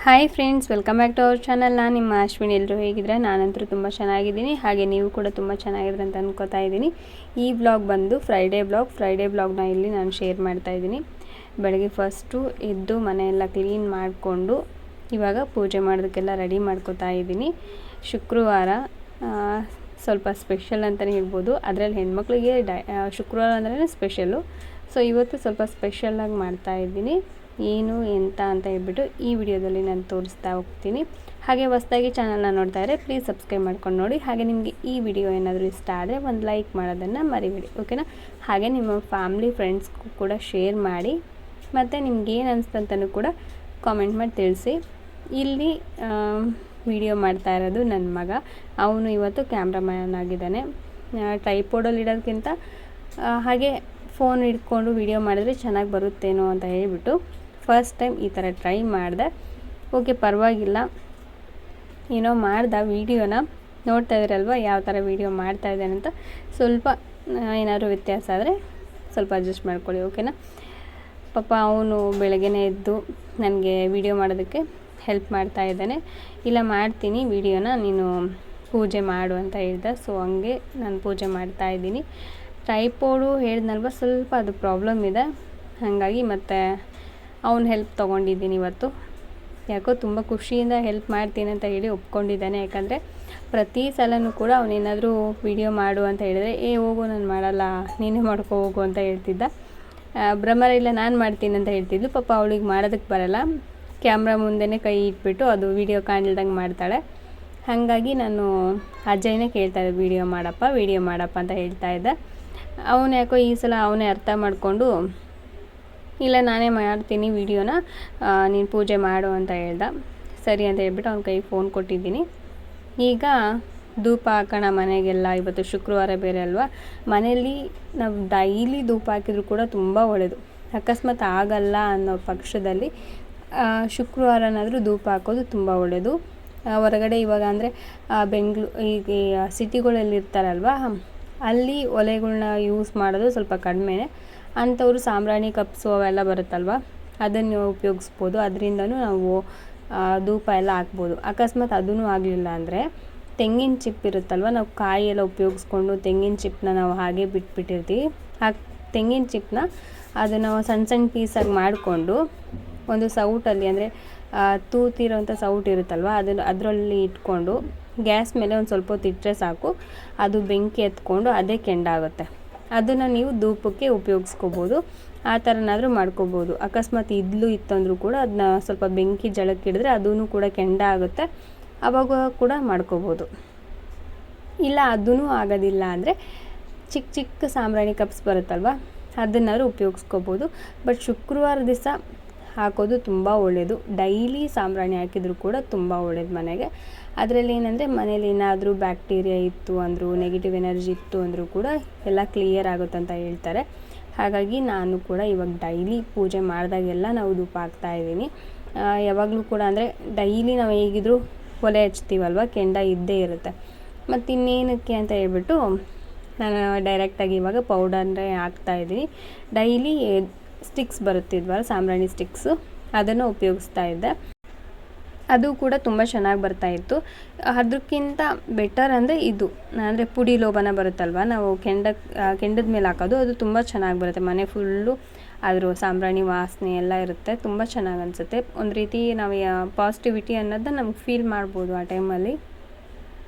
Hi friends, welcome back to our channel. ನಾನು ನಿಮ್ಮ ಅಶ್ವಿನಿ. ಎಲ್ಲರೂ ಹೇಗಿದ್ರೆ? ನಾನಂತೂ ತುಂಬ ಚೆನ್ನಾಗಿದ್ದೀನಿ, ಹಾಗೆ ನೀವು ಕೂಡ ತುಂಬ ಚೆನ್ನಾಗಿದ್ರೆ ಅಂತ ಅನ್ಕೋತಾ ಇದ್ದೀನಿ. ಈ ವ್ಲಾಗ್ ಬಂದು ಫ್ರೈಡೇ ವ್ಲಾಗ್ನ ಇಲ್ಲಿ ನಾನು ಶೇರ್ ಮಾಡ್ತಾ ಇದ್ದೀನಿ. ಬೆಳಗ್ಗೆ ಫಸ್ಟು ಎದ್ದು ಮನೆಯೆಲ್ಲ ಕ್ಲೀನ್ ಮಾಡಿಕೊಂಡು ಇವಾಗ ಪೂಜೆ ಮಾಡೋದಕ್ಕೆಲ್ಲ ರೆಡಿ ಮಾಡ್ಕೋತಾ ಇದ್ದೀನಿ. ಶುಕ್ರವಾರ ಸ್ವಲ್ಪ ಸ್ಪೆಷಲ್ ಅಂತಲೇ ಹೇಳ್ಬೋದು. ಅದರಲ್ಲಿ ಹೆಣ್ಮಕ್ಳಿಗೆ ಶುಕ್ರವಾರ ಅಂದ್ರೆ ಸ್ಪೆಷಲ್ಲು. ಸೊ ಇವತ್ತು ಸ್ವಲ್ಪ ಸ್ಪೆಷಲಾಗಿ ಮಾಡ್ತಾ ಇದ್ದೀನಿ. ಏನು ಎಂತ ಅಂತ ಹೇಳ್ಬಿಟ್ಟು ಈ ವಿಡಿಯೋದಲ್ಲಿ ನಾನು ತೋರಿಸ್ತಾ ಹೋಗ್ತೀನಿ. ಹಾಗೆ ಹೊಸದಾಗಿ ಚಾನಲ್ನ ನೋಡ್ತಾ ಇದ್ದರೆ ಪ್ಲೀಸ್ ಸಬ್ಸ್ಕ್ರೈಬ್ ಮಾಡ್ಕೊಂಡು ನೋಡಿ. ಹಾಗೆ ನಿಮಗೆ ಈ ವಿಡಿಯೋ ಏನಾದರೂ ಇಷ್ಟ ಆದರೆ ಒಂದು ಲೈಕ್ ಮಾಡೋದನ್ನು ಮರಿಬೇಡಿ, ಓಕೆನಾ? ಹಾಗೆ ನಿಮ್ಮ ಫ್ಯಾಮ್ಲಿ ಫ್ರೆಂಡ್ಸ್ಗೂ ಕೂಡ ಶೇರ್ ಮಾಡಿ, ಮತ್ತು ನಿಮ್ಗೆ ಏನು ಅನಿಸ್ತಂತನೂ ಕೂಡ ಕಾಮೆಂಟ್ ಮಾಡಿ ತಿಳಿಸಿ. ಇಲ್ಲಿ ವಿಡಿಯೋ ಮಾಡ್ತಾ ಇರೋದು ನನ್ನ ಮಗ. ಅವನು ಇವತ್ತು ಕ್ಯಾಮ್ರಾಮ್ಯಾನ್ ಆಗಿದ್ದಾನೆ. ಟ್ರೈಪೋಡಲ್ಲಿ ಇಡೋದಕ್ಕಿಂತ ಹಾಗೆ ಫೋನ್ ಹಿಡ್ಕೊಂಡು ವಿಡಿಯೋ ಮಾಡಿದ್ರೆ ಚೆನ್ನಾಗಿ ಬರುತ್ತೇನೋ ಅಂತ ಹೇಳ್ಬಿಟ್ಟು ಫಸ್ಟ್ ಟೈಮ್ ಈ ಥರ ಟ್ರೈ ಮಾಡಿದೆ. ಓಕೆ, ಪರವಾಗಿಲ್ಲ, ಏನೋ ಮಾಡ್ದೆ. ವೀಡಿಯೋನ ನೋಡ್ತಾ ಇದ್ದೀರಲ್ವ ಯಾವ ಥರ ವೀಡಿಯೋ ಮಾಡ್ತಾ ಇದ್ದೇನೆ ಅಂತ. ಸ್ವಲ್ಪ ಏನಾದರೂ ವ್ಯತ್ಯಾಸ ಆದರೆ ಸ್ವಲ್ಪ ಅಡ್ಜಸ್ಟ್ ಮಾಡ್ಕೊಳ್ಳಿ, ಓಕೆನಾ? ಪಾಪ ಅವನು ಬೆಳಗ್ಗೆನೇ ಎದ್ದು ನನಗೆ ವೀಡಿಯೋ ಮಾಡೋದಕ್ಕೆ ಹೆಲ್ಪ್ ಮಾಡ್ತಾ ಇದ್ದಾನೆ. ಇಲ್ಲ, ಮಾಡ್ತೀನಿ ವೀಡಿಯೋನ, ನೀನು ಪೂಜೆ ಮಾಡು ಅಂತ ಹೇಳ್ದೆ. ಸೊ ಹಂಗೆ ನಾನು ಪೂಜೆ ಮಾಡ್ತಾ ಇದ್ದೀನಿ. ಟ್ರೈಪೋಡು ಹೇಳಿದ್ನಲ್ವ, ಸ್ವಲ್ಪ ಅದು ಪ್ರಾಬ್ಲಮ್ ಇದೆ, ಹಾಗಾಗಿ ಮತ್ತು ಅವನ ಹೆಲ್ಪ್ ತೊಗೊಂಡಿದ್ದೀನಿ ಇವತ್ತು. ಯಾಕೋ ತುಂಬ ಖುಷಿಯಿಂದ ಹೆಲ್ಪ್ ಮಾಡ್ತೀನಿ ಅಂತ ಹೇಳಿ ಒಪ್ಕೊಂಡಿದ್ದಾನೆ. ಯಾಕಂದರೆ ಪ್ರತಿ ಸಲವೂ ಕೂಡ ಅವನೇನಾದರೂ ವೀಡಿಯೋ ಮಾಡು ಅಂತ ಹೇಳಿದ್ರೆ, ಹೋಗು ನಾನು ಮಾಡಲ್ಲ, ನೀನೇ ಮಾಡ್ಕೊ ಹೋಗು ಅಂತ ಹೇಳ್ತಿದ್ದ. ಭ್ರಮರ ಇಲ್ಲ, ನಾನು ಮಾಡ್ತೀನಿ ಅಂತ ಹೇಳ್ತಿದ್ಲು. ಪಾಪ ಅವಳಿಗೆ ಮಾಡೋದಕ್ಕೆ ಬರಲ್ಲ. ಕ್ಯಾಮ್ರಾ ಮುಂದೆನೇ ಕೈ ಇಟ್ಬಿಟ್ಟು ಅದು ವೀಡಿಯೋ ಕಾಣಿಲ್ದಂಗೆ ಮಾಡ್ತಾಳೆ. ಹಾಗಾಗಿ ನಾನು ಅಜ್ಜಯ್ಯನೇ ಕೇಳ್ತಾಯಿದ್ದೆ, ವೀಡಿಯೋ ಮಾಡಪ್ಪ ಅಂತ ಹೇಳ್ತಾ ಇದ್ದೆ. ಅವನು ಯಾಕೋ ಈ ಸಲ ಅವನೇ ಅರ್ಥ ಮಾಡಿಕೊಂಡು, ಇಲ್ಲ ನಾನೇ ಮಾಡ್ತೀನಿ ವೀಡಿಯೋನ, ನೀನು ಪೂಜೆ ಮಾಡು ಅಂತ ಹೇಳ್ದೆ. ಸರಿ ಅಂತ ಹೇಳ್ಬಿಟ್ಟು ಅವ್ನ ಕೈ ಫೋನ್ ಕೊಟ್ಟಿದ್ದೀನಿ. ಈಗ ಧೂಪ ಹಾಕೋಣ ಮನೆಗೆಲ್ಲ. ಇವತ್ತು ಶುಕ್ರವಾರ ಬೇರೆ ಅಲ್ವಾ. ಮನೆಯಲ್ಲಿ ನಾವು ಡೈಲಿ ಧೂಪ ಹಾಕಿದರೂ ಕೂಡ ತುಂಬ ಒಳ್ಳೆಯದು. ಅಕಸ್ಮಾತ್ ಆಗಲ್ಲ ಅನ್ನೋ ಪಕ್ಷದಲ್ಲಿ ಶುಕ್ರವಾರನಾದರೂ ಧೂಪ ಹಾಕೋದು ತುಂಬ ಒಳ್ಳೆಯದು. ಹೊರಗಡೆ ಇವಾಗ ಅಂದರೆ ಈಗ ಸಿಟಿಗಳಲ್ಲಿ ಇರ್ತಾರಲ್ವ, ಅಲ್ಲಿ ಒಲೆಗಳ್ನ ಯೂಸ್ ಮಾಡೋದು ಸ್ವಲ್ಪ ಕಡಿಮೆ. ಅಂಥವ್ರು ಸಾಂಬ್ರಾಣಿ ಕಪ್ಸು ಅವೆಲ್ಲ ಬರುತ್ತಲ್ವ, ಅದನ್ನು ಉಪಯೋಗಿಸ್ಬೋದು. ಅದರಿಂದನೂ ನಾವು ಧೂಪ ಎಲ್ಲ ಹಾಕ್ಬೋದು. ಅಕಸ್ಮಾತ್ ಅದೂ ಆಗಲಿಲ್ಲ ಅಂದರೆ ತೆಂಗಿನ ಚಿಪ್ ಇರುತ್ತಲ್ವ, ನಾವು ಕಾಯಿ ಎಲ್ಲ ಉಪಯೋಗಿಸ್ಕೊಂಡು ತೆಂಗಿನ ಚಿಪ್ಪನ್ನ ನಾವು ಹಾಗೆ ಬಿಟ್ಬಿಟ್ಟಿರ್ತೀವಿ. ಆ ತೆಂಗಿನ ಚಿಪ್ಪನ್ನ ಅದನ್ನು ಸಣ್ಣ ಸಣ್ಣ ಪೀಸಾಗಿ ಮಾಡಿಕೊಂಡು ಒಂದು ಸೌಟಲ್ಲಿ, ಅಂದರೆ ತೂತಿರೋಂಥ ಸೌಟ್ ಇರುತ್ತಲ್ವ, ಅದರಲ್ಲಿ ಇಟ್ಕೊಂಡು ಗ್ಯಾಸ್ ಮೇಲೆ ಒಂದು ಸ್ವಲ್ಪ ಹೊತ್ತು ಇಟ್ಟರೆ ಸಾಕು, ಅದು ಬೆಂಕಿ ಎತ್ಕೊಂಡು ಅದೇ ಕೆಂಡಾಗುತ್ತೆ. ಅದನ್ನು ನೀವು ಧೂಪಕ್ಕೆ ಉಪಯೋಗಿಸ್ಕೋಬೋದು. ಆ ಥರನಾದರೂ ಮಾಡ್ಕೋಬೋದು. ಅಕಸ್ಮಾತ್ ಇದ್ಲು ಇತ್ತಂದರೂ ಕೂಡ ಅದನ್ನ ಸ್ವಲ್ಪ ಬೆಂಕಿ ಜಳಕ್ಕಿಡಿದ್ರೆ ಅದೂ ಕೂಡ ಕೆಂಡ ಆಗುತ್ತೆ, ಆವಾಗ ಕೂಡ ಮಾಡ್ಕೋಬೋದು. ಇಲ್ಲ ಅದೂ ಆಗೋದಿಲ್ಲ ಅಂದರೆ ಚಿಕ್ಕ ಚಿಕ್ಕ ಸಾಂಬ್ರಾಣಿ ಕಪ್ಸ್ ಬರುತ್ತಲ್ವ, ಅದನ್ನಾದ್ರೂ ಉಪಯೋಗಿಸ್ಕೋಬೋದು. ಬಟ್ ಶುಕ್ರವಾರ ದಿವಸ ಹಾಕೋದು ತುಂಬ ಒಳ್ಳೆಯದು. ಡೈಲಿ ಸಾಂಬ್ರಾಣಿ ಹಾಕಿದರೂ ಕೂಡ ತುಂಬ ಒಳ್ಳೆಯದು ಮನೆಗೆ. ಅದರಲ್ಲಿ ಏನಂದರೆ ಮನೇಲಿ ಏನಾದರೂ ಬ್ಯಾಕ್ಟೀರಿಯಾ ಇತ್ತು ಅಂದರೂ, ನೆಗೆಟಿವ್ ಎನರ್ಜಿ ಇತ್ತು ಅಂದರೂ ಕೂಡ ಎಲ್ಲ ಕ್ಲಿಯರ್ ಆಗುತ್ತಂತ ಹೇಳ್ತಾರೆ. ಹಾಗಾಗಿ ನಾನು ಕೂಡ ಇವಾಗ ಡೈಲಿ ಪೂಜೆ ಮಾಡಿದಾಗೆಲ್ಲ ನಾವು ಧೂಪ ಹಾಕ್ತಾಯಿದ್ದೀನಿ. ಯಾವಾಗಲೂ ಕೂಡ ಅಂದರೆ ಡೈಲಿ ನಾವು ಹೇಗಿದ್ರೂ ಒಲೆ ಹಚ್ತೀವಲ್ವ, ಕೆಂಡ ಇದ್ದೇ ಇರುತ್ತೆ. ಮತ್ತು ಇನ್ನೇನಕ್ಕೆ ಅಂತ ಹೇಳ್ಬಿಟ್ಟು ನಾನು ಡೈರೆಕ್ಟಾಗಿ ಇವಾಗ ಪೌಡರ್ನೇ ಹಾಕ್ತಾಯಿದ್ದೀನಿ. ಡೈಲಿ ಸ್ಟಿಕ್ಸ್ ಬರುತ್ತಿದ್ವಲ್ಲ, ಸಾಂಬ್ರಾಣಿ ಸ್ಟಿಕ್ಸು, ಅದನ್ನು ಉಪಯೋಗಿಸ್ತಾ ಇದ್ದೆ. ಅದು ಕೂಡ ತುಂಬ ಚೆನ್ನಾಗಿ ಬರ್ತಾಯಿತ್ತು. ಅದಕ್ಕಿಂತ ಬೆಟರ್ ಅಂದರೆ ಇದು, ಅಂದರೆ ಪುಡಿ ಲೋಬನ ಬರುತ್ತಲ್ವ, ನಾವು ಕೆಂಡದ ಮೇಲೆ ಹಾಕೋದು, ಅದು ತುಂಬ ಚೆನ್ನಾಗಿ ಬರುತ್ತೆ. ಮನೆ ಫುಲ್ಲು ಅದ್ರ ಸಾಂಬ್ರಾಣಿ ವಾಸನೆ ಎಲ್ಲ ಇರುತ್ತೆ, ತುಂಬ ಚೆನ್ನಾಗಿ ಅನಿಸುತ್ತೆ. ಒಂದು ರೀತಿ ನಾವು ಪಾಸಿಟಿವಿಟಿ ಅನ್ನೋದನ್ನ ನಮ್ಗೆ ಫೀಲ್ ಮಾಡ್ಬೋದು ಆ ಟೈಮಲ್ಲಿ.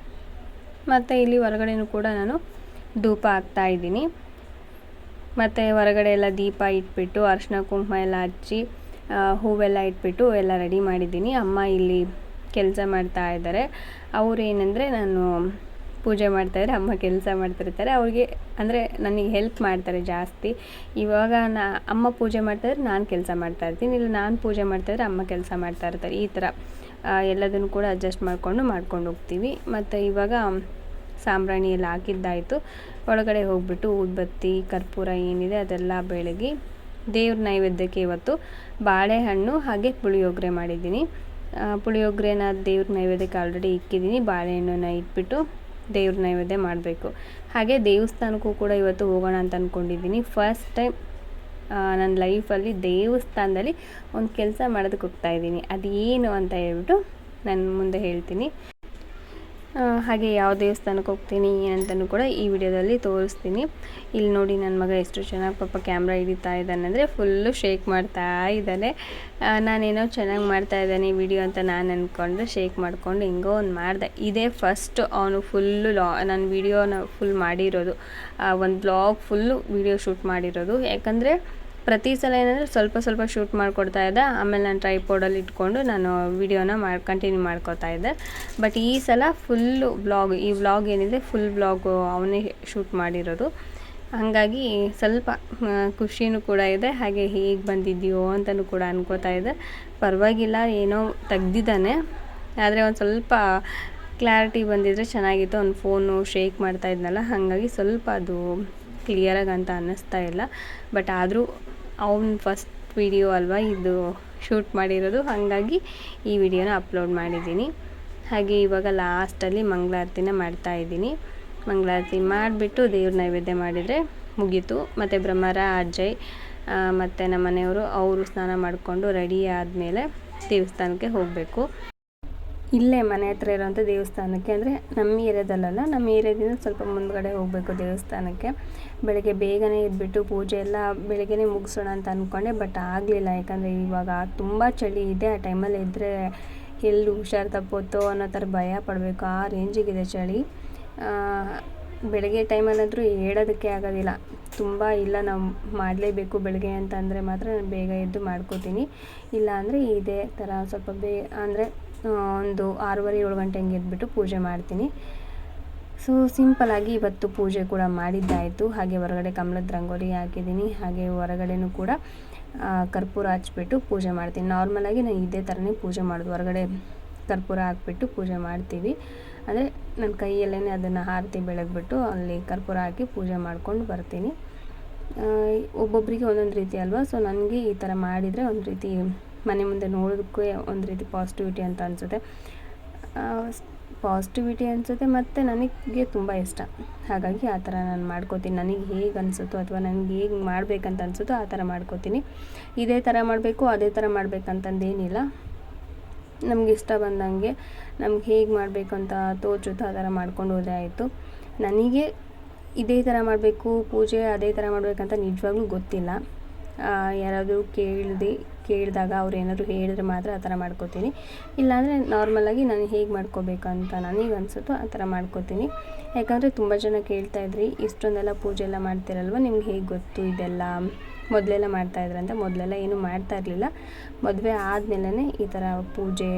ಮತ್ತು ಇಲ್ಲಿ ಹೊರಗಡೆನೂ ಕೂಡ ನಾನು ಧೂಪ ಹಾಕ್ತಾಯಿದ್ದೀನಿ. ಮತ್ತು ಹೊರಗಡೆ ಎಲ್ಲ ದೀಪ ಇಟ್ಬಿಟ್ಟು ಅರಿಶಿನ ಕುಂಕುಮ ಎಲ್ಲ ಹಚ್ಚಿ ಹೂವೆಲ್ಲ ಇಟ್ಬಿಟ್ಟು ಎಲ್ಲ ರೆಡಿ ಮಾಡಿದ್ದೀನಿ. ಅಮ್ಮ ಇಲ್ಲಿ ಕೆಲಸ ಮಾಡ್ತಾ ಇದ್ದಾರೆ. ಅವರು ಏನಂದರೆ, ನಾನು ಪೂಜೆ ಮಾಡ್ತಾಯಿದ್ರೆ ಅಮ್ಮ ಕೆಲಸ ಮಾಡ್ತಿರ್ತಾರೆ. ಅವ್ರಿಗೆ ಅಂದರೆ ನನಗೆ ಹೆಲ್ಪ್ ಮಾಡ್ತಾರೆ ಜಾಸ್ತಿ. ಇವಾಗ ಅಮ್ಮ ಪೂಜೆ ಮಾಡ್ತಾಯಿದ್ರೆ ನಾನು ಕೆಲಸ ಮಾಡ್ತಾಯಿರ್ತೀನಿ, ಇಲ್ಲ ನಾನು ಪೂಜೆ ಮಾಡ್ತಾಯಿದ್ರೆ ಅಮ್ಮ ಕೆಲಸ ಮಾಡ್ತಾಯಿರ್ತಾರೆ. ಈ ಥರ ಎಲ್ಲದನ್ನು ಕೂಡ ಅಡ್ಜಸ್ಟ್ ಮಾಡ್ಕೊಂಡು ಹೋಗ್ತೀವಿ. ಮತ್ತು ಇವಾಗ ಸಾಂಬ್ರಾಣಿ ಎಲ್ಲ ಹಾಕಿದ್ದಾಯಿತು. ಒಳಗಡೆ ಹೋಗ್ಬಿಟ್ಟು ಊದ್ಬತ್ತಿ ಕರ್ಪೂರ ಏನಿದೆ ಅದೆಲ್ಲ ಬೆಳಗಿ ದೇವ್ರ ನೈವೇದ್ಯಕ್ಕೆ ಇವತ್ತು ಬಾಳೆಹಣ್ಣು ಹಾಗೆ ಪುಳಿಯೋಗರೆ ಮಾಡಿದ್ದೀನಿ. ಪುಳಿಯೋಗರೆನ ದೇವ್ರ ನೈವೇದ್ಯಕ್ಕೆ ಆಲ್ರೆಡಿ ಇಕ್ಕಿದ್ದೀನಿ. ಬಾಳೆಹಣ್ಣನ್ನ ಇಟ್ಬಿಟ್ಟು ದೇವ್ರ ನೈವೇದ್ಯ ಮಾಡಬೇಕು. ಹಾಗೆ ದೇವಸ್ಥಾನಕ್ಕೂ ಕೂಡ ಇವತ್ತು ಹೋಗೋಣ ಅಂತ ಅಂದ್ಕೊಂಡಿದ್ದೀನಿ. ಫಸ್ಟ್ ಟೈಮ್ ನನ್ನ ಲೈಫಲ್ಲಿ ದೇವಸ್ಥಾನದಲ್ಲಿ ಒಂದು ಕೆಲಸ ಮಾಡೋದಕ್ಕೆ ಹೋಗ್ತಾಯಿದ್ದೀನಿ. ಅದೇನು ಅಂತ ಹೇಳ್ಬಿಟ್ಟು ನಾನು ಮುಂದೆ ಹೇಳ್ತೀನಿ. ಹಾಗೆ ಯಾವ ದೇವಸ್ಥಾನಕ್ಕೆ ಹೋಗ್ತೀನಿ ಏನಂತಲೂ ಕೂಡ ಈ ವಿಡಿಯೋದಲ್ಲಿ ತೋರಿಸ್ತೀನಿ. ಇಲ್ಲಿ ನೋಡಿ ನನ್ನ ಮಗ ಎಷ್ಟು ಚೆನ್ನಾಗಿ ಪಾಪ ಕ್ಯಾಮ್ರಾ ಹಿಡಿತಾ ಇದ್ದಾನೆ ಅಂದರೆ ಫುಲ್ಲು ಶೇಕ್ ಮಾಡ್ತಾ ಇದ್ದಾನೆ. ನಾನೇನೋ ಚೆನ್ನಾಗಿ ಮಾಡ್ತಾ ಇದ್ದಾನೆ ವಿಡಿಯೋ ಅಂತ ನಾನು ಅಂದ್ಕೊಂಡ್ರೆ ಶೇಕ್ ಮಾಡಿಕೊಂಡು ಹಿಂಗೋ ಒಂದು ಮಾಡಿದೆ. ಇದೇ ಫಸ್ಟ್ ಅವನು ಫುಲ್ಲು ನನ್ನ ವಿಡಿಯೋನ ಫುಲ್ ಮಾಡಿರೋದು, ಒಂದು ಬ್ಲಾಗ್ ಫುಲ್ಲು ವಿಡಿಯೋ ಶೂಟ್ ಮಾಡಿರೋದು. ಯಾಕಂದರೆ ಪ್ರತಿ ಸಲ ಏನಂದರೆ ಸ್ವಲ್ಪ ಸ್ವಲ್ಪ ಶೂಟ್ ಮಾಡಿಕೊಡ್ತಾ ಇದ್ದೆ, ಆಮೇಲೆ ನಾನು ಟ್ರೈಪೋರ್ಡಲ್ಲಿ ಇಟ್ಕೊಂಡು ನಾನು ವಿಡಿಯೋನ ಕಂಟಿನ್ಯೂ ಮಾಡ್ಕೋತಾ ಇದ್ದೆ. ಬಟ್ ಈ ಸಲ ಫುಲ್ಲು ಈ ವ್ಲಾಗ್ ಏನಿದೆ ಫುಲ್ ವ್ಲಾಗು ಅವನೇ ಶೂಟ್ ಮಾಡಿರೋದು. ಹಾಗಾಗಿ ಸ್ವಲ್ಪ ಖುಷಿನೂ ಕೂಡ ಇದೆ, ಹಾಗೆ ಹೇಗೆ ಬಂದಿದೆಯೋ ಅಂತಲೂ ಕೂಡ ಅನ್ಕೋತಾ ಇದೆ. ಪರವಾಗಿಲ್ಲ, ಏನೋ ತೆಗ್ದಿದ್ದಾನೆ, ಆದರೆ ಒಂದು ಸ್ವಲ್ಪ ಕ್ಲಾರಿಟಿ ಬಂದಿದ್ದರೆ ಚೆನ್ನಾಗಿತ್ತು. ಅವ್ನು ಫೋನು ಶೇಕ್ ಮಾಡ್ತಾ ಇದ್ನಲ್ಲ, ಹಾಗಾಗಿ ಸ್ವಲ್ಪ ಅದು ಕ್ಲಿಯರಾಗಿ ಅಂತ ಅನ್ನಿಸ್ತಾ ಇಲ್ಲ. ಬಟ್ ಆದರೂ ಅವನ ಫಸ್ಟ್ ವಿಡಿಯೋ ಅಲ್ವಾ ಇದು ಶೂಟ್ ಮಾಡಿರೋದು, ಹಾಗಾಗಿ ಈ ವಿಡಿಯೋನ ಅಪ್ಲೋಡ್ ಮಾಡಿದ್ದೀನಿ. ಹಾಗೆ ಇವಾಗ ಲಾಸ್ಟಲ್ಲಿ ಮಂಗಳಾರತಿನ ಮಾಡ್ತಾಯಿದ್ದೀನಿ. ಮಂಗಳಾರತಿ ಮಾಡಿಬಿಟ್ಟು ದೇವ್ರ ನೈವೇದ್ಯ ಮಾಡಿದರೆ ಮುಗೀತು. ಮತ್ತು ಬ್ರಹ್ಮರ ಅಜ್ಜಯ್ ಮತ್ತು ನಮ್ಮ ಮನೆಯವರು ಅವರು ಸ್ನಾನ ಮಾಡಿಕೊಂಡು ರೆಡಿ ಆದಮೇಲೆ ದೇವಸ್ಥಾನಕ್ಕೆ ಹೋಗಬೇಕು. ಇಲ್ಲೇ ಮನೆ ಹತ್ರ ಇರೋಂಥ ದೇವಸ್ಥಾನಕ್ಕೆ, ಅಂದರೆ ನಮ್ಮ ಏರಿಯಾದಲ್ಲ, ನಮ್ಮ ಏರಿಯಾದಿಂದ ಸ್ವಲ್ಪ ಮುಂದ್ಗಡೆ ಹೋಗಬೇಕು ದೇವಸ್ಥಾನಕ್ಕೆ. ಬೆಳಗ್ಗೆ ಬೇಗನೆ ಎದ್ಬಿಟ್ಟು ಪೂಜೆ ಎಲ್ಲ ಬೆಳಗ್ಗೆನೇ ಮುಗಿಸೋಣ ಅಂತ ಅಂದ್ಕೊಂಡೆ, ಬಟ್ ಆಗಲಿಲ್ಲ. ಯಾಕಂದರೆ ಇವಾಗ ತುಂಬ ಚಳಿ ಇದೆ. ಆ ಟೈಮಲ್ಲಿ ಇದ್ದರೆ ಎಲ್ಲಿ ಹುಷಾರು ತಪ್ಪುತ್ತೋ ಅನ್ನೋ ಥರ ಭಯ ಪಡಬೇಕು, ಆ ರೇಂಜಿಗಿದೆ ಚಳಿ. ಬೆಳಗ್ಗೆ ಟೈಮಲ್ಲಂತೂ ಹೇಳೋದಕ್ಕೆ ಆಗೋದಿಲ್ಲ. ತುಂಬ ಇಲ್ಲ ನಾವು ಮಾಡಲೇಬೇಕು ಬೆಳಗ್ಗೆ ಅಂತ ಅಂದರೆ ಮಾತ್ರ ನಾನು ಬೇಗ ಎದ್ದು ಮಾಡ್ಕೋತೀನಿ. ಇಲ್ಲ ಅಂದರೆ ಇದೇ ಥರ ಸ್ವಲ್ಪ ಅಂದರೆ ಒಂದು 6:30-7 ಗಂಟೆ ಹಂಗೆ ಎದ್ಬಿಟ್ಟು ಪೂಜೆ ಮಾಡ್ತೀನಿ. ಸೊ ಸಿಂಪಲಾಗಿ ಇವತ್ತು ಪೂಜೆ ಕೂಡ ಮಾಡಿದ್ದಾಯಿತು. ಹಾಗೆ ಹೊರಗಡೆ ಕಮಲದ ರಂಗೋಲಿ ಹಾಕಿದ್ದೀನಿ. ಹಾಗೆ ಹೊರಗಡೆನೂ ಕೂಡ ಕರ್ಪೂರ ಹಚ್ಬಿಟ್ಟು ಪೂಜೆ ಮಾಡ್ತೀನಿ. ನಾರ್ಮಲಾಗಿ ನಾನು ಇದೇ ಥರನೇ ಪೂಜೆ ಮಾಡೋದು, ಹೊರಗಡೆ ಕರ್ಪೂರ ಹಾಕ್ಬಿಟ್ಟು ಪೂಜೆ ಮಾಡ್ತೀವಿ. ಅಂದರೆ ನನ್ನ ಕೈಯಲ್ಲೇ ಅದನ್ನು ಆರತಿ ಬೆಳಗ್ಬಿಟ್ಟು ಅಲ್ಲಿ ಕರ್ಪೂರ ಹಾಕಿ ಪೂಜೆ ಮಾಡ್ಕೊಂಡು ಬರ್ತೀನಿ. ಒಬ್ಬೊಬ್ಬರಿಗೆ ಒಂದೊಂದು ರೀತಿ ಅಲ್ವಾ. ಸೊ ನನಗೆ ಈ ಥರ ಮಾಡಿದರೆ ಒಂದು ರೀತಿ ಮನೆ ಮುಂದೆ ನೋಡೋದಕ್ಕೂ ಒಂದು ರೀತಿ ಪಾಸಿಟಿವಿಟಿ ಅಂತ ಅನಿಸುತ್ತೆ, ಮತ್ತು ನನಗೆ ತುಂಬ ಇಷ್ಟ. ಹಾಗಾಗಿ ಆ ಥರ ನಾನು ಮಾಡ್ಕೋತೀನಿ. ನನಗೆ ಹೇಗೆ ಅನಿಸುತ್ತೋ ಅಥವಾ ನನಗೆ ಹೇಗೆ ಮಾಡಬೇಕಂತ ಅನಿಸುತ್ತೋ ಆ ಥರ ಮಾಡ್ಕೋತೀನಿ. ಇದೇ ಥರ ಮಾಡಬೇಕು ಅದೇ ಥರ ಮಾಡಬೇಕಂತಂದೇನಿಲ್ಲ, ನಮ್ಗೆ ಇಷ್ಟ ಬಂದಂಗೆ ನಮ್ಗೆ ಹೇಗೆ ಮಾಡಬೇಕು ಅಂತ ತೋಚುತ್ತೋ ಆ ಥರ ಮಾಡ್ಕೊಂಡು ಹೋದರೆ ಆಯಿತು. ನನಗೆ ಇದೇ ಥರ ಮಾಡಬೇಕು ಪೂಜೆ ಅದೇ ಥರ ಮಾಡಬೇಕಂತ ನಿಜವಾಗ್ಲೂ ಗೊತ್ತಿಲ್ಲ. ಯಾರಾದರೂ ಕೇಳಿದಾಗ ಅವ್ರು ಏನಾದರೂ ಹೇಳಿದ್ರೆ ಮಾತ್ರ ಆ ಥರ ಮಾಡ್ಕೋತೀನಿ. ಇಲ್ಲಾಂದರೆ ನಾರ್ಮಲಾಗಿ ನಾನು ಹೇಗೆ ಮಾಡ್ಕೋಬೇಕಂತ ನನಗೆ ಅನಿಸುತ್ತೋ ಆ ಥರ ಮಾಡ್ಕೋತೀನಿ. ಯಾಕಂದರೆ ತುಂಬ ಜನ ಕೇಳ್ತಾಯಿದ್ರಿ, ಇಷ್ಟೊಂದೆಲ್ಲ ಪೂಜೆ ಎಲ್ಲ ಮಾಡ್ತಿರಲ್ವ, ನಿಮ್ಗೆ ಹೇಗೆ ಗೊತ್ತು ಇದೆಲ್ಲ, ಮೊದಲೆಲ್ಲ ಮಾಡ್ತಾಯಿದ್ರಂತೆ. ಮೊದಲೆಲ್ಲ ಏನೂ ಮಾಡ್ತಾ ಇರಲಿಲ್ಲ, ಮದುವೆ ಆದಮೇಲೆ ಈ ಥರ ಪೂಜೆ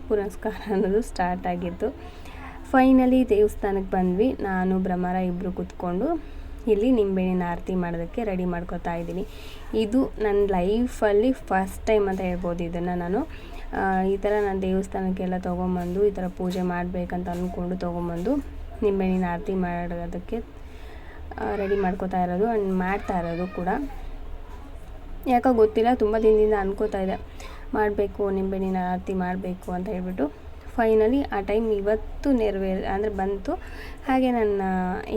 ಪುನಸ್ಕಾರ ಅನ್ನೋದು ಸ್ಟಾರ್ಟ್ ಆಗಿತ್ತು. ಫೈನಲಿ ದೇವಸ್ಥಾನಕ್ಕೆ ಬಂದ್ವಿ. ನಾನು ಬ್ರಹ್ಮರ ಇಬ್ಬರು ಕೂತ್ಕೊಂಡು ಇಲ್ಲಿ ನಿಂಬೆಹಣ್ಣಿನ ಆರತಿ ಮಾಡೋದಕ್ಕೆ ರೆಡಿ ಮಾಡ್ಕೊತಾ ಇದ್ದೀನಿ. ಇದು ನನ್ನ ಲೈಫಲ್ಲಿ ಫಸ್ಟ್ ಟೈಮ್ ಅಂತ ಹೇಳ್ಬೋದು. ಇದನ್ನು ನಾನು ಈ ಥರ ನಾನು ದೇವಸ್ಥಾನಕ್ಕೆಲ್ಲ ತೊಗೊಂಬಂದು ಈ ಥರ ಪೂಜೆ ಮಾಡಬೇಕಂತ ಅಂದ್ಕೊಂಡು ತೊಗೊಂಬಂದು ನಿಂಬೆಹಣ್ಣಿನ ಆರತಿ ಮಾಡೋದಕ್ಕೆ ರೆಡಿ ಮಾಡ್ಕೊತಾ ಇರೋದು ಆ್ಯಂಡ್ ಮಾಡ್ತಾ ಇರೋದು ಕೂಡ. ಯಾಕೋ ಗೊತ್ತಿಲ್ಲ, ತುಂಬ ದಿನದಿಂದ ಅನ್ಕೋತಾ ಇದೆ ಮಾಡಬೇಕು, ನಿಂಬೆಹಣ್ಣಿನ ಆರತಿ ಮಾಡಬೇಕು ಅಂತ ಹೇಳ್ಬಿಟ್ಟು. ಫೈನಲಿ ಆ ಟೈಮ್ ಇವತ್ತು ಅಂದರೆ ಬಂತು. ಹಾಗೆ ನಾನು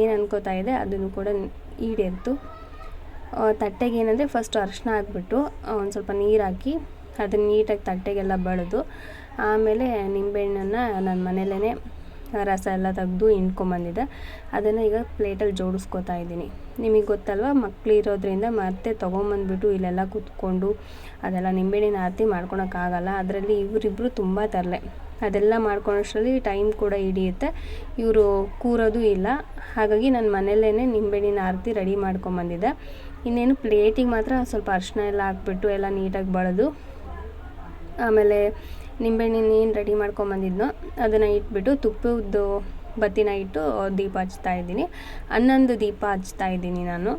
ಏನು ಅನ್ಕೋತಾ ಇದೆ ಅದನ್ನು ಕೂಡ ಈಡೇರಿತು. ತಟ್ಟೆಗೆ ಏನಂದರೆ ಫಸ್ಟ್ ಅರಿಶಿನ ಹಾಕ್ಬಿಟ್ಟು ಒಂದು ಸ್ವಲ್ಪ ನೀರು ಹಾಕಿ ಅದನ್ನು ನೀಟಾಗಿ ತಟ್ಟೆಗೆಲ್ಲ ಬಳಿದು, ಆಮೇಲೆ ನಿಂಬೆಹಣ್ಣನ್ನು ನನ್ನ ಮನೇಲೇ ರಸ ಎಲ್ಲ ತೆಗೆದು ಹಿಂಡ್ಕೊಂಬಂದಿದ್ದೆ. ಅದನ್ನು ಈಗ ಪ್ಲೇಟಲ್ಲಿ ಜೋಡಿಸ್ಕೋತಾ ಇದ್ದೀನಿ. ನಿಮಗೆ ಗೊತ್ತಲ್ವ, ಮಕ್ಕಳು ಇರೋದ್ರಿಂದ ಮತ್ತೆ ತೊಗೊಂಬಂದ್ಬಿಟ್ಟು ಇಲ್ಲೆಲ್ಲ ಕೂತ್ಕೊಂಡು ಅದೆಲ್ಲ ನಿಂಬೆಹಣ್ಣಿನ ಆರತಿ ಮಾಡ್ಕೊಳಕ್ಕಾಗಲ್ಲ. ಅದರಲ್ಲಿ ಇವರಿಬ್ಬರು ತುಂಬ ತರಲೆ, ಅದೆಲ್ಲ ಮಾಡ್ಕೊಳೋಷ್ಟರಲ್ಲಿ ಟೈಮ್ ಕೂಡ ಹಿಡಿಯುತ್ತೆ, ಇವರು ಕೂರೋದು ಇಲ್ಲ. ಹಾಗಾಗಿ ನಾನು ಮನೆಯಲ್ಲೇ ನಿಂಬೆಹಣ್ಣಿನ ಆರತಿ ರೆಡಿ ಮಾಡ್ಕೊಂಬಂದಿದ್ದೆ. ಇನ್ನೇನು ಪ್ಲೇಟಿಗೆ ಮಾತ್ರ ಸ್ವಲ್ಪ ಅರಿಶಿನ ಎಲ್ಲ ಹಾಕ್ಬಿಟ್ಟು ಎಲ್ಲ ನೀಟಾಗಿ ಬಳಿದು, ಆಮೇಲೆ ನಿಂಬೆಹಣ್ಣಿನ ಏನು ರೆಡಿ ಮಾಡ್ಕೊಂಬಂದಿದ್ನೋ ಅದನ್ನು ಇಟ್ಬಿಟ್ಟು ತುಪ್ಪದ ಬತ್ತಿನ ಇಟ್ಟು ದೀಪ ಹಚ್ತಾ ಇದ್ದೀನಿ. 11 ದೀಪ ಹಚ್ತಾ ಇದ್ದೀನಿ ನಾನು.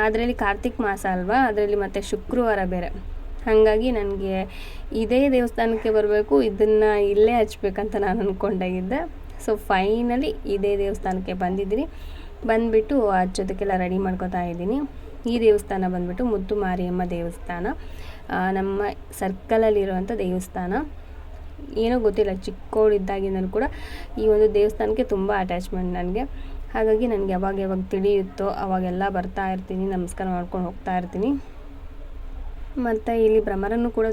ಅದರಲ್ಲಿ ಕಾರ್ತಿಕ್ ಮಾಸ ಅಲ್ವಾ, ಅದರಲ್ಲಿ ಮತ್ತು ಶುಕ್ರವಾರ ಬೇರೆ, ಹಾಗಾಗಿ ನನಗೆ ಇದೇ ದೇವಸ್ಥಾನಕ್ಕೆ ಬರಬೇಕು, ಇದನ್ನು ಇಲ್ಲೇ ಹಚ್ಬೇಕಂತ ನಾನು ಅಂದ್ಕೊಂಡಾಗಿದ್ದೆ. ಸೊ ಫೈನಲಿ ಇದೇ ದೇವಸ್ಥಾನಕ್ಕೆ ಬಂದಿದ್ದೀನಿ. ಬಂದುಬಿಟ್ಟು ಹಚ್ಚೋದಕ್ಕೆಲ್ಲ ರೆಡಿ ಮಾಡ್ಕೊತಾ ಇದ್ದೀನಿ. ಈ ದೇವಸ್ಥಾನ ಬಂದುಬಿಟ್ಟು ಮುದ್ದು ಮಾರಿಯಮ್ಮ ದೇವಸ್ಥಾನ, ನಮ್ಮ ಸರ್ಕಲಲ್ಲಿರುವಂಥ ದೇವಸ್ಥಾನ. ಏನೋ ಗೊತ್ತಿಲ್ಲ, ಚಿಕ್ಕವಳಿದ್ದಾಗಿಂದಲೂ ಕೂಡ ಈ ಒಂದು ದೇವಸ್ಥಾನಕ್ಕೆ ತುಂಬ ಅಟ್ಯಾಚ್ಮೆಂಟ್ ನನಗೆ. ಹಾಗಾಗಿ ನನಗೆ ಯಾವಾಗ ತಿಳಿಯುತ್ತೋ ಅವಾಗೆಲ್ಲ ಬರ್ತಾ ಇರ್ತೀನಿ, ನಮಸ್ಕಾರ ಮಾಡ್ಕೊಂಡು ಹೋಗ್ತಾ ಇರ್ತೀನಿ. ಮತ್ತು ಇಲ್ಲಿ ಭ್ರಮರನ್ನು ಕೂಡ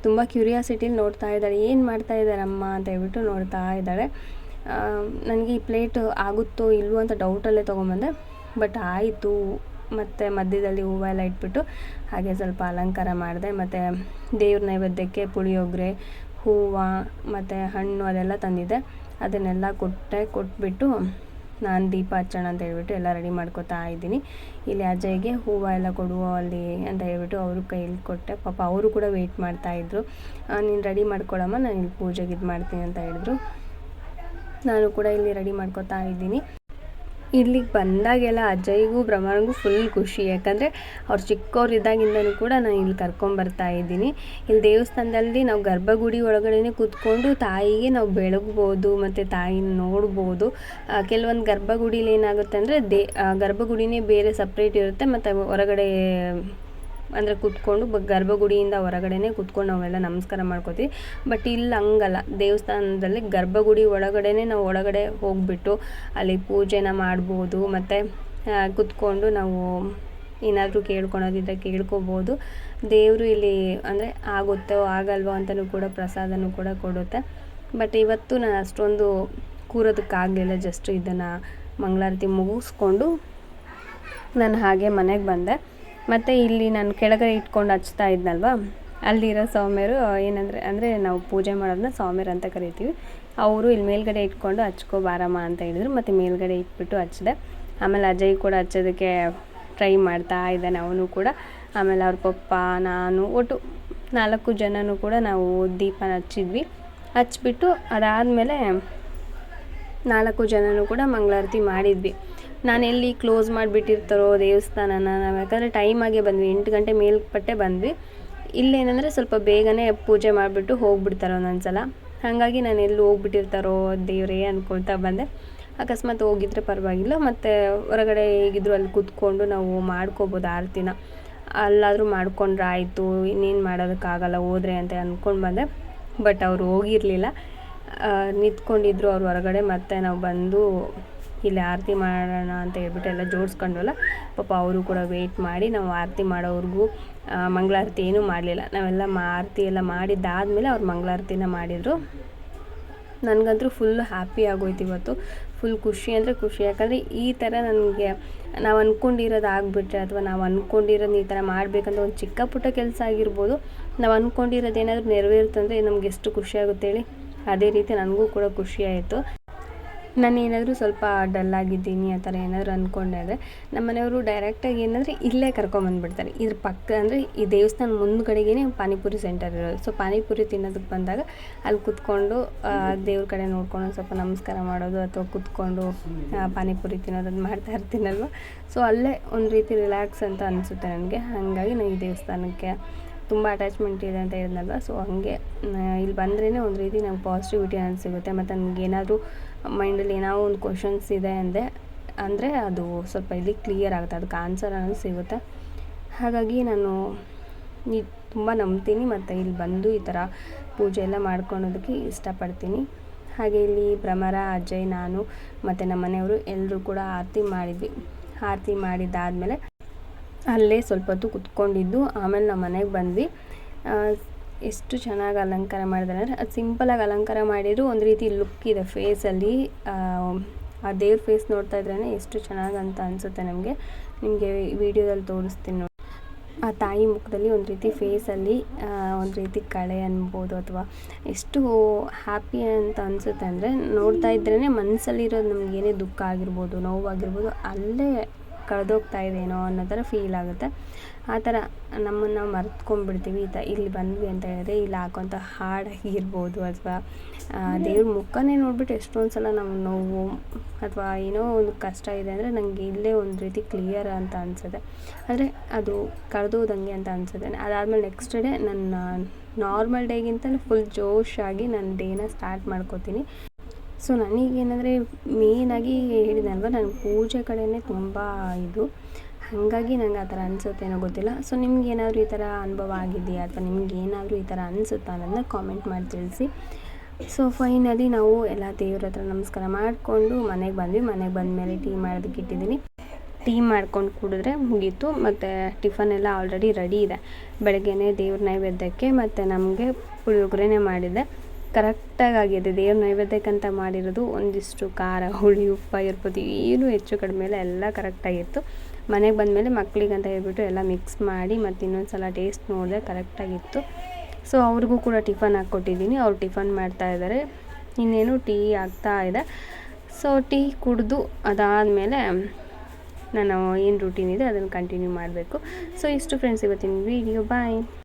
ತುಂಬ ಕ್ಯೂರಿಯಾಸಿಟಿಲಿ ನೋಡ್ತಾ ಇದ್ದಾಳೆ, ಏನು ಮಾಡ್ತಾ ಇದ್ದಾರಮ್ಮ ಅಂತ ಹೇಳ್ಬಿಟ್ಟು ನೋಡ್ತಾ ಇದ್ದಾಳೆ. ನನಗೆ ಈ ಪ್ಲೇಟ್ ಆಗುತ್ತೋ ಇಲ್ವೋ ಅಂತ ಡೌಟಲ್ಲೇ ತೊಗೊಂಬಂದೆ, ಬಟ್ ಆಯಿತು. ಮತ್ತು ಮಧ್ಯದಲ್ಲಿ ಹೂವು ಎಲ್ಲ ಇಟ್ಬಿಟ್ಟು ಹಾಗೆ ಸ್ವಲ್ಪ ಅಲಂಕಾರ ಮಾಡಿದೆ. ಮತ್ತು ದೇವ್ರ ನೈವೇದ್ಯಕ್ಕೆ ಪುಳಿಯೋಗರೆ, ಹೂವು ಮತ್ತು ಹಣ್ಣು ಅದೆಲ್ಲ ತಂದಿದ್ದೆ, ಅದನ್ನೆಲ್ಲ ಕೊಟ್ಬಿಟ್ಟು ನಾನು ದೀಪ ಹಚ್ಚೋಣ ಅಂತ ಹೇಳ್ಬಿಟ್ಟು ಎಲ್ಲ ರೆಡಿ ಮಾಡ್ಕೊತಾ ಇದ್ದೀನಿ. ಇಲ್ಲಿ ಅಜಯ್ಗೆ ಹೂವು ಎಲ್ಲ ಕೊಡುವ ಅಲ್ಲಿ ಅಂತ ಹೇಳ್ಬಿಟ್ಟು ಅವರು ಕೈಯಲ್ಲಿ ಕೊಟ್ಟೆ. ಪಾಪ ಅವರು ಕೂಡ ವೆಯ್ಟ್ ಮಾಡ್ತಾಯಿದ್ರು, ನೀನು ರೆಡಿ ಮಾಡ್ಕೊಳಮ್ಮ, ನಾನು ಇಲ್ಲಿ ಪೂಜೆಗೆ ಇದು ಮಾಡ್ತೀನಿ ಅಂತ ಹೇಳಿದ್ರು. ನಾನು ಕೂಡ ಇಲ್ಲಿ ರೆಡಿ ಮಾಡ್ಕೊತಾ ಇದ್ದೀನಿ. ಇಲ್ಲಿಗೆ ಬಂದಾಗೆಲ್ಲ ಅಜಯ್ಗೂ ಭ್ರಮರಂಗೂ ಫುಲ್ ಖುಷಿ, ಯಾಕಂದರೆ ಅವ್ರು ಚಿಕ್ಕವರಿದ್ದಾಗಿಂದನೂ ಕೂಡ ನಾನು ಇಲ್ಲಿ ಕರ್ಕೊಂಬರ್ತಾ ಇದ್ದೀನಿ. ಇಲ್ಲಿ ದೇವಸ್ಥಾನದಲ್ಲಿ ನಾವು ಗರ್ಭಗುಡಿ ಒಳಗಡೆ ಕೂತ್ಕೊಂಡು ತಾಯಿಗೆ ನಾವು ಬೆಳಗ್ಬೋದು ಮತ್ತು ತಾಯಿನ ನೋಡ್ಬೋದು. ಕೆಲವೊಂದು ಗರ್ಭಗುಡಿಲಿ ಏನಾಗುತ್ತೆ ಅಂದರೆ ಗರ್ಭಗುಡಿನೇ ಬೇರೆ ಸಪ್ರೇಟ್ ಇರುತ್ತೆ, ಮತ್ತು ಹೊರಗಡೆ ಅಂದರೆ ಕೂತ್ಕೊಂಡು ಗರ್ಭಗುಡಿಯಿಂದ ಹೊರಗಡೆ ಕೂತ್ಕೊಂಡು ನಾವೆಲ್ಲ ನಮಸ್ಕಾರ ಮಾಡ್ಕೋತೀವಿ. ಬಟ್ ಇಲ್ಲಿ ಹಂಗಲ್ಲ, ದೇವಸ್ಥಾನದಲ್ಲಿ ಗರ್ಭಗುಡಿ ಒಳಗಡೆ ನಾವು ಒಳಗಡೆ ಹೋಗಿಬಿಟ್ಟು ಅಲ್ಲಿ ಪೂಜೆನ ಮಾಡ್ಬೋದು, ಮತ್ತು ಕೂತ್ಕೊಂಡು ನಾವು ಏನಾದರೂ ಕೇಳ್ಕೊಳೋದಿದ್ದರೆ ಕೇಳ್ಕೊಬೋದು. ದೇವರು ಇಲ್ಲಿ ಅಂದರೆ ಆಗುತ್ತೋ ಆಗಲ್ವೋ ಅಂತಲೂ ಕೂಡ ಪ್ರಸಾದನೂ ಕೂಡ ಕೊಡುತ್ತೆ. ಬಟ್ ಇವತ್ತು ನಾನು ಅಷ್ಟೊಂದು ಕೂರೋದಕ್ಕಾಗಲಿಲ್ಲ, ಜಸ್ಟ್ ಇದನ್ನು ಮಂಗಳಾರತಿ ಮುಗಿಸ್ಕೊಂಡು ನಾನು ಹಾಗೆ ಮನೆಗೆ ಬಂದೆ. ಮತ್ತು ಇಲ್ಲಿ ನಾನು ಕೆಳಗಡೆ ಇಟ್ಕೊಂಡು ಹಚ್ತಾ ಇದ್ನಲ್ವ, ಅಲ್ಲಿರೋ ಸ್ವಾಮಿಯರು ಅಂದರೆ ನಾವು ಪೂಜೆ ಮಾಡೋದನ್ನ ಸ್ವಾಮಿಯರು ಅಂತ ಕರಿತೀವಿ. ಅವರು ಇಲ್ಲಿ ಮೇಲ್ಗಡೆ ಇಟ್ಕೊಂಡು ಹಚ್ಕೋ ಬಾರಮ್ಮ ಅಂತ ಹೇಳಿದ್ರು, ಮತ್ತು ಮೇಲ್ಗಡೆ ಇಟ್ಬಿಟ್ಟು ಹಚ್ಚಿದೆ. ಆಮೇಲೆ ಅಜಯ್ ಕೂಡ ಹಚ್ಚೋದಕ್ಕೆ ಟ್ರೈ ಮಾಡ್ತಾ ಇದ್ದಾನೆ ಅವನು ಕೂಡ. ಆಮೇಲೆ ಅವ್ರ ಪಪ್ಪ, ನಾನು, ಒಟ್ಟು 4 ಜನನೂ ಕೂಡ ನಾವು ದೀಪನ ಹಚ್ಬಿಟ್ಟು ಅದಾದಮೇಲೆ 4 ಜನನೂ ಕೂಡ ಮಂಗಳಾರತಿ ಮಾಡಿದ್ವಿ. ನಾನು ಎಲ್ಲಿ ಕ್ಲೋಸ್ ಮಾಡಿಬಿಟ್ಟಿರ್ತಾರೋ ದೇವಸ್ಥಾನನ, ನಾವು ಯಾಕಂದರೆ ಟೈಮಾಗೆ ಬಂದ್ವಿ, 8 ಗಂಟೆ ಮೇಲ್ಪಟ್ಟೆ ಬಂದ್ವಿ. ಇಲ್ಲೇನೆಂದರೆ ಸ್ವಲ್ಪ ಬೇಗನೆ ಪೂಜೆ ಮಾಡಿಬಿಟ್ಟು ಹೋಗ್ಬಿಡ್ತಾರೋ ಒಂದೊಂದ್ಸಲ, ಹಾಗಾಗಿ ನಾನು ಎಲ್ಲಿ ಹೋಗ್ಬಿಟ್ಟಿರ್ತಾರೋ ದೇವರೇ ಅಂದ್ಕೊಳ್ತಾ ಬಂದೆ. ಅಕಸ್ಮಾತ್ ಹೋಗಿದ್ರೆ ಪರವಾಗಿಲ್ಲ, ಮತ್ತು ಹೊರಗಡೆ ಹೇಗಿದ್ರು ಅಲ್ಲಿ ಕೂತ್ಕೊಂಡು ನಾವು ಮಾಡ್ಕೋಬೋದು ಆರತಿನ, ಅಲ್ಲಾದರೂ ಮಾಡ್ಕೊಂಡ್ರೆ ಆಯಿತು, ಇನ್ನೇನು ಮಾಡೋದಕ್ಕಾಗಲ್ಲ ಹೋದ್ರೆ ಅಂತ ಅಂದ್ಕೊಂಡು ಬಂದೆ. ಬಟ್ ಅವರು ಹೋಗಿರಲಿಲ್ಲ, ನಿಂತ್ಕೊಂಡಿದ್ರು ಅವ್ರು ಹೊರಗಡೆ. ಮತ್ತು ನಾವು ಬಂದು ಇಲ್ಲಿ ಆರತಿ ಮಾಡೋಣ ಅಂತ ಹೇಳ್ಬಿಟ್ಟು ಎಲ್ಲ ಜೋಡಿಸ್ಕೊಂಡ್ವಲ್ಲ, ಪಾಪ ಅವರು ಕೂಡ ವೆಯ್ಟ್ ಮಾಡಿ ನಾವು ಆರತಿ ಮಾಡೋವ್ರಿಗೂ ಮಂಗಳಾರತಿ ಏನೂ ಮಾಡಲಿಲ್ಲ. ನಾವೆಲ್ಲ ಆರತಿ ಎಲ್ಲ ಮಾಡಿದ್ದಾದಮೇಲೆ ಅವ್ರು ಮಂಗಳಾರತಿನ ಮಾಡಿದರು. ನನಗಂತೂ ಫುಲ್ ಹ್ಯಾಪಿ ಆಗೋಯ್ತು ಇವತ್ತು, ಫುಲ್ ಖುಷಿ ಅಂದರೆ ಖುಷಿ. ಯಾಕಂದರೆ ಈ ಥರ ನನಗೆ ನಾವು ಅಂದ್ಕೊಂಡಿರೋದು ಆಗಿಬಿಟ್ರೆ, ಅಥವಾ ನಾವು ಅಂದ್ಕೊಂಡಿರೋದು ಈ ಥರ ಮಾಡಬೇಕಂತ ಒಂದು ಚಿಕ್ಕ ಪುಟ್ಟ ಕೆಲಸ ಆಗಿರ್ಬೋದು, ನಾವು ಅಂದ್ಕೊಂಡಿರೋದು ಏನಾದರೂ ನೆರವೇರುತ್ತಂದರೆ ನಮ್ಗೆ ಎಷ್ಟು ಖುಷಿ ಆಗುತ್ತೆ ಹೇಳಿ. ಅದೇ ರೀತಿ ನನಗೂ ಕೂಡ ಖುಷಿ ಆಯಿತು. ನಾನು ಏನಾದರೂ ಸ್ವಲ್ಪ ಡಲ್ಲಾಗಿದ್ದೀನಿ ಆ ಥರ ಏನಾದರೂ ಅಂದ್ಕೊಂಡೆ ಅಂದರೆ ನಮ್ಮ ಮನೆಯವರು ಡೈರೆಕ್ಟಾಗಿ ಏನಂದರೆ ಇಲ್ಲೇ ಕರ್ಕೊಂಬಂದುಬಿಡ್ತಾರೆ. ಇದ್ರ ಪಕ್ಕ ಅಂದರೆ ಈ ದೇವಸ್ಥಾನ ಮುಂದ್ಗಡೆಗೇ ಪಾನಿಪುರಿ ಸೆಂಟರ್ ಇರೋದು. ಸೊ ಪಾನಿಪುರಿ ತಿನ್ನೋದಕ್ಕೆ ಬಂದಾಗ ಅಲ್ಲಿ ಕೂತ್ಕೊಂಡು ದೇವ್ರ ಕಡೆ ನೋಡ್ಕೊಂಡು ಸ್ವಲ್ಪ ನಮಸ್ಕಾರ ಮಾಡೋದು, ಅಥವಾ ಕೂತ್ಕೊಂಡು ಪಾನಿಪುರಿ ತಿನ್ನೋದನ್ನು ಮಾಡ್ತಾ ಇರ್ತೀನಲ್ವ. ಸೊ ಅಲ್ಲೇ ಒಂದು ರೀತಿ ರಿಲ್ಯಾಕ್ಸ್ ಅಂತ ಅನಿಸುತ್ತೆ ನನಗೆ. ಹಾಗಾಗಿ ನಾನು ಈ ದೇವಸ್ಥಾನಕ್ಕೆ ತುಂಬ ಅಟ್ಯಾಚ್ಮೆಂಟ್ ಇದೆ ಅಂತ ಹೇಳಿದ್ನಲ್ವ. ಸೊ ಹಾಗೆ ಇಲ್ಲಿ ಬಂದ್ರೇ ಒಂದು ರೀತಿ ನಂಗೆ ಪಾಸಿಟಿವಿಟಿ ಅನ್ನೋದು ಸಿಗುತ್ತೆ. ಮತ್ತು ನನಗೇನಾದರೂ ಮೈಂಡಲ್ಲಿ ಏನೋ ಒಂದು ಕ್ವಶನ್ಸ್ ಇದೆ ಅಂದರೆ ಅದು ಸ್ವಲ್ಪ ಇಲ್ಲಿ ಕ್ಲಿಯರ್ ಆಗುತ್ತೆ, ಅದಕ್ಕೆ ಆನ್ಸರ್ ಅನ್ನೋದು ಸಿಗುತ್ತೆ. ಹಾಗಾಗಿ ನಾನು ತುಂಬ ನಂಬ್ತೀನಿ, ಮತ್ತು ಇಲ್ಲಿ ಬಂದು ಈ ಥರ ಪೂಜೆ ಎಲ್ಲ ಮಾಡ್ಕೊಳೋದಕ್ಕೆ ಇಷ್ಟಪಡ್ತೀನಿ. ಹಾಗೆ ಇಲ್ಲಿ ಭ್ರಮರ, ಅಜಯ್, ನಾನು ಮತ್ತು ನಮ್ಮ ಮನೆಯವರು ಎಲ್ಲರೂ ಕೂಡ ಆರತಿ ಮಾಡಿದ್ವಿ. ಆರತಿ ಮಾಡಿದ್ದಾದಮೇಲೆ ಅಲ್ಲೇ ಸ್ವಲ್ಪ ಹೊತ್ತು ಕುತ್ಕೊಂಡಿದ್ದು, ಆಮೇಲೆ ನಮ್ಮ ಮನೆಗೆ ಬಂದ್ವಿ. ಎಷ್ಟು ಚೆನ್ನಾಗಿ ಅಲಂಕಾರ ಮಾಡಿದ್ದಾರೆ ಅಂದರೆ, ಅದು ಸಿಂಪಲಾಗಿ ಅಲಂಕಾರ ಮಾಡಿದ್ರು ಒಂದು ರೀತಿ ಲುಕ್ ಇದೆ ಫೇಸಲ್ಲಿ. ಆ ದೇವ್ರ ಫೇಸ್ ನೋಡ್ತಾ ಇದ್ರೇ ಎಷ್ಟು ಚೆನ್ನಾಗಿ ಅಂತ ಅನಿಸುತ್ತೆ ನಮಗೆ. ನಿಮಗೆ ವಿಡಿಯೋದಲ್ಲಿ ತೋರಿಸ್ತೀನಿ ನೋಡಿ. ಆ ತಾಯಿ ಮುಖದಲ್ಲಿ ಒಂದು ರೀತಿ ಫೇಸಲ್ಲಿ ಒಂದು ರೀತಿ ಕಳೆ ಅನ್ಬೋದು, ಅಥವಾ ಎಷ್ಟು ಹ್ಯಾಪಿ ಅಂತ ಅನಿಸುತ್ತೆ ಅಂದರೆ, ನೋಡ್ತಾ ಇದ್ರೇ ಮನಸ್ಸಲ್ಲಿರೋದು ನಮ್ಗೆ ಏನೇ ದುಃಖ ಆಗಿರ್ಬೋದು, ನೋವಾಗಿರ್ಬೋದು, ಅಲ್ಲೇ ಕಳೆದೋಗ್ತಾ ಇದೇನೋ ಅನ್ನೋ ಥರ ಫೀಲ್ ಆಗುತ್ತೆ. ಆ ಥರ ನಮ್ಮನ್ನು ನಾವು ಮರ್ತ್ಕೊಂಡ್ಬಿಡ್ತೀವಿ ಇಲ್ಲಿ ಬಂದ್ವಿ ಅಂತ ಹೇಳಿದ್ರೆ. ಇಲ್ಲಿ ಹಾಕೋಂಥ ಹಾಡಾಗಿರ್ಬೋದು, ಅಥವಾ ದೇವ್ರ ಮುಖನೇ ನೋಡ್ಬಿಟ್ಟು ಎಷ್ಟೊಂದು ಸಲ ನಮ್ಮ ನೋವು ಅಥವಾ ಏನೋ ಒಂದು ಕಷ್ಟ ಇದೆ ಅಂದರೆ ನನಗೆ ಇಲ್ಲೇ ಒಂದು ರೀತಿ ಕ್ಲಿಯರ್ ಅಂತ ಅನಿಸುತ್ತೆ. ಅಂದರೆ ಅದು ಕಳೆದೋದಂಗೆ ಅಂತ ಅನಿಸುತ್ತೆ. ಅದಾದಮೇಲೆ ನೆಕ್ಸ್ಟ್ ಡೇ ನನ್ನ ನಾರ್ಮಲ್ ಡೇಗಿಂತ ಫುಲ್ ಜೋಶಾಗಿ ನನ್ನ ಡೇನ ಸ್ಟಾರ್ಟ್ ಮಾಡ್ಕೋತೀನಿ. ಸೊ ನನಗೇನೆಂದರೆ ಮೇಯ್ನಾಗಿ ಹೇಳಿದಲ್ವ, ನಾನು ಪೂಜೆ ಕಡೆಯೇ ತುಂಬ ಇದು, ಹಾಗಾಗಿ ನಂಗೆ ಆ ಥರ ಅನಿಸುತ್ತೇನೋ ಗೊತ್ತಿಲ್ಲ. ಸೊ ನಿಮ್ಗೇನಾದರೂ ಈ ಥರ ಅನುಭವ ಆಗಿದೆಯಾ, ಅಥವಾ ನಿಮ್ಗೇನಾದರೂ ಈ ಥರ ಅನಿಸುತ್ತಾ ಅನ್ನೋದನ್ನ ಕಾಮೆಂಟ್ ಮಾಡಿ ತಿಳಿಸಿ. ಸೊ ಫೈನಲಿ ನಾವು ಎಲ್ಲ ದೇವ್ರ ಹತ್ರ ನಮಸ್ಕಾರ ಮಾಡಿಕೊಂಡು ಮನೆಗೆ ಬಂದ್ವಿ. ಮನೆಗೆ ಬಂದಮೇಲೆ ಟೀ ಮಾಡೋದಕ್ಕೆ ಇಟ್ಟಿದ್ದೀನಿ. ಟೀ ಮಾಡ್ಕೊಂಡು ಕುಡಿದ್ರೆ ಮುಗೀತು. ಮತ್ತು ಟಿಫನ್ ಎಲ್ಲ ಆಲ್ರೆಡಿ ರೆಡಿ ಇದೆ. ಬೆಳಗ್ಗೆನೇ ದೇವ್ರ ನೈವೇದ್ಯಕ್ಕೆ ಮತ್ತು ನಮಗೆ ಪುಳಿಯೋಗರೆನೇ ಮಾಡಿದ್ದೆ. ಕರೆಕ್ಟಾಗಿ ಆಗಿದೆ. ದೇವ್ರ ನೈವೇದ್ಯಕ್ಕಂತ ಮಾಡಿರೋದು. ಒಂದಿಷ್ಟು ಖಾರ, ಹುಳಿ, ಉಪ್ಪು ಇರ್ಬೋದು, ಏನೂ ಹೆಚ್ಚು ಕಡಿಮೆ ಇಲ್ಲ, ಎಲ್ಲ ಕರೆಕ್ಟಾಗಿತ್ತು. ಮನೆಗೆ ಬಂದಮೇಲೆ ಮಕ್ಕಳಿಗಂತ ಹೇಳ್ಬಿಟ್ಟು ಎಲ್ಲ ಮಿಕ್ಸ್ ಮಾಡಿ ಮತ್ತು ಇನ್ನೊಂದು ಸಲ ಟೇಸ್ಟ್ ನೋಡಿದೆ, ಕರೆಕ್ಟಾಗಿತ್ತು. ಸೊ ಅವ್ರಿಗೂ ಕೂಡ ಟಿಫನ್ ಹಾಕ್ಕೊಟ್ಟಿದ್ದೀನಿ. ಅವ್ರು ಟಿಫನ್ ಮಾಡ್ತಾಯಿದ್ದಾರೆ. ಇನ್ನೇನು ಟೀ ಆಗ್ತಾ ಇದೆ. ಸೊ ಟೀ ಕುಡಿದು ಅದಾದಮೇಲೆ ನಾನು ಏನು ರೂಟೀನ್ ಇದೆ ಅದನ್ನು ಕಂಟಿನ್ಯೂ ಮಾಡಬೇಕು. ಸೊ ಇಷ್ಟು ಫ್ರೆಂಡ್ಸ್ ಇವತ್ತಿನ ವೀಡಿಯೋ. ಬಾಯ್.